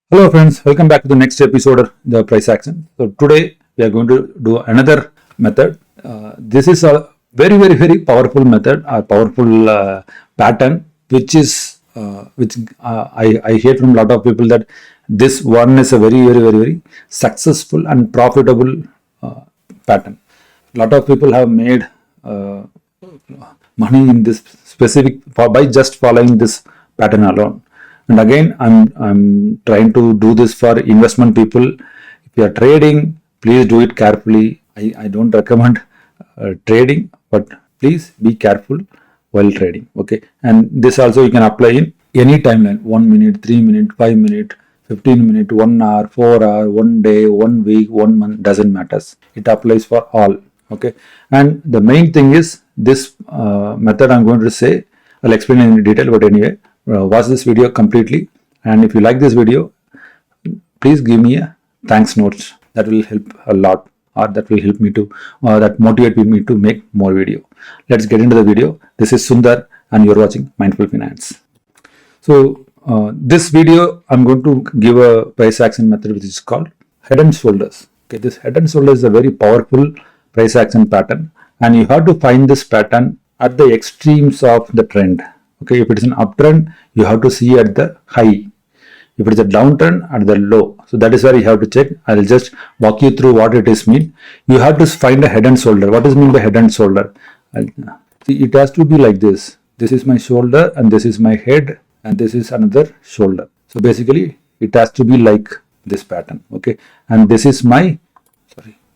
Hello friends, welcome back to the next episode of the price action. So today we are going to do another method. This is a very powerful method, a powerful pattern, which I hear from a lot of people that this one is a very successful and profitable pattern. A lot of people have made money in this specific by just following this pattern alone. And again, I'm trying to do this for investment people. If you are trading, please do it carefully. I don't recommend trading, but please be careful while trading. Okay, and this also you can apply in any timeline: 1 minute, 3 minute, 5 minute, 15 minute, 1 hour, 4 hour, 1 day, 1 week, 1 month. Doesn't matter. It applies for all. Okay, and the main thing is this method I'm going to say. I'll explain in detail, but anyway. Watch this video completely, and if you like this video, please give me a thanks notes. That will help a lot, or that will help me to that motivate me to make more video. Let's get into the video. This is Sundar and you're watching Mindful Finance. So this video I'm going to give a price action method which is called head and shoulders. Okay, this head and shoulders is a very powerful price action pattern, and you have to find this pattern at the extremes of the trend. Okay, if it is an uptrend, you have to see at the high. If it is a downtrend, at the low. So that is where you have to check. I will just walk you through what it is mean. You have to find a head and shoulder. What is mean by head and shoulder? See, it has to be like this. This is my shoulder, and this is my head, and this is another shoulder. So basically, it has to be like this pattern. Okay, and this is my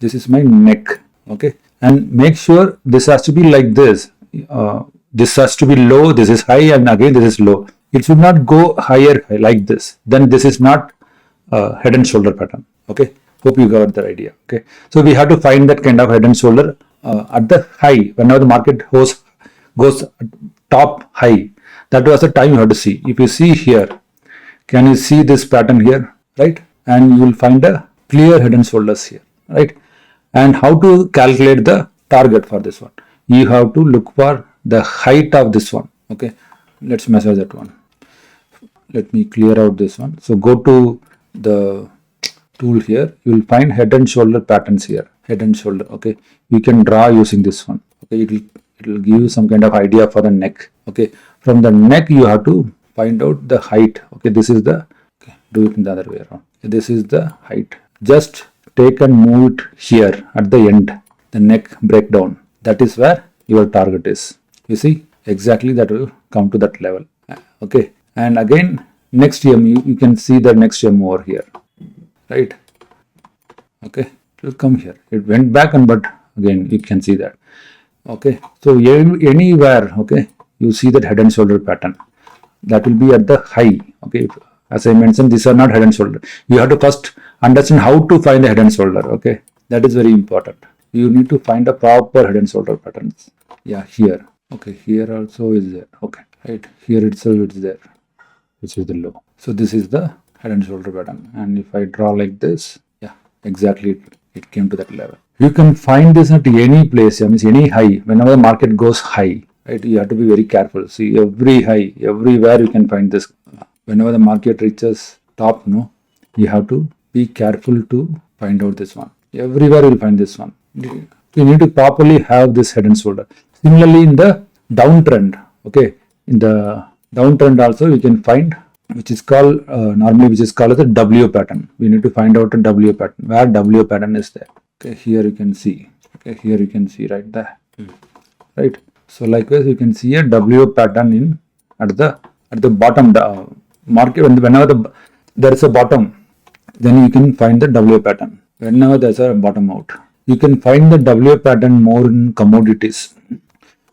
neck. Okay, and make sure this has to be like this. This has to be low, this is high, and again this is low. It should not go higher like this. Then this is not head and shoulder pattern. Okay, hope you got the idea. Okay, so we have to find that kind of head and shoulder at the high. Whenever the market goes top high, that was the time you have to see. If you see here, can you see this pattern here, right? And you will find a clear head and shoulders here, right? And how to calculate the target for this one? You have to look for the height of this one. Okay, let's measure that one. Let me clear out this one. So go to the tool here. You will find head and shoulder patterns here. Head and shoulder. Okay, you can draw using this one. Okay, it will give you some kind of idea for the neck. Okay, from the neck you have to find out the height. Okay, this is the do it in the other way around. This is the height. Just take and move it here at the end. The neck breakdown. That is where your target is. You see, exactly that will come to that level. Okay, and again next EM, you can see the next EM over here, right? Okay, it will come here. It went back, and but again you can see that. Okay, so anywhere, okay, you see that head and shoulder pattern. That will be at the high. Okay, as I mentioned, these are not head and shoulder. You have to first understand how to find the head and shoulder. Okay, that is very important. You need to find a proper head and shoulder patterns. Yeah, here. Okay, here also is there. Okay, right here itself it's there, which is the low. So this is the head and shoulder pattern. And if I draw like this, yeah, exactly it came to that level. You can find this at any place. I mean, any high. Whenever the market goes high, right, you have to be very careful. See, every high, everywhere you can find this. Whenever the market reaches top, no, you have to be careful to find out this one. Everywhere you will find this one. You need to properly have this head and shoulder. Similarly, in the downtrend, okay, in the downtrend also you can find which is called which is called as a W pattern. We need to find out a W pattern, where W pattern is there. Okay, here you can see. Okay, here you can see right there. Right. So likewise, you can see a W pattern in at the bottom market. Whenever there is a bottom, then you can find the W pattern. Whenever there is a bottom out, you can find the W pattern more in commodities.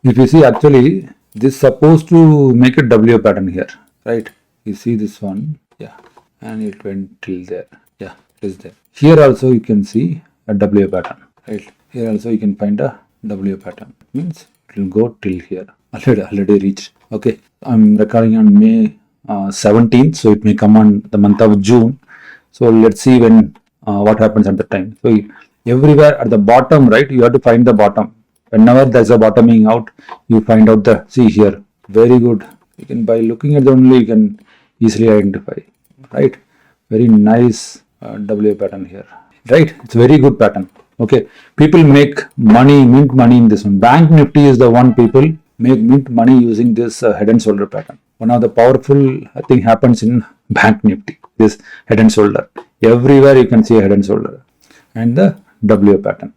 If you see, actually this is supposed to make a W pattern here, right? You see this one, yeah, and it went till there, yeah, it is there. Here also you can see a W pattern, right? Here also you can find a W pattern. It means it will go till here. Already reached. Okay, I'm recording on May 17th, so it may come on the month of June. So let's see when what happens at the time. So everywhere at the bottom, right, you have to find the bottom. Whenever there's a bottoming out, you find out the, see here, very good. You can, by looking at the only, you can easily identify, right? Very nice W pattern here, right? It's a very good pattern. Okay, people make money, mint money in this one. Bank Nifty is the one people make mint money using this head and shoulder pattern. One of the powerful thing happens in Bank Nifty, this head and shoulder. Everywhere you can see a head and shoulder and the W pattern.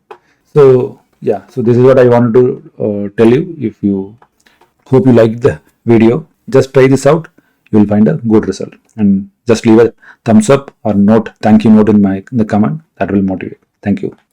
So yeah, so this is what I wanted to tell you. If you hope you liked the video, just try this out. You will find a good result, and just leave a thumbs up or note, thank you note in the comment. That will motivate. Thank you.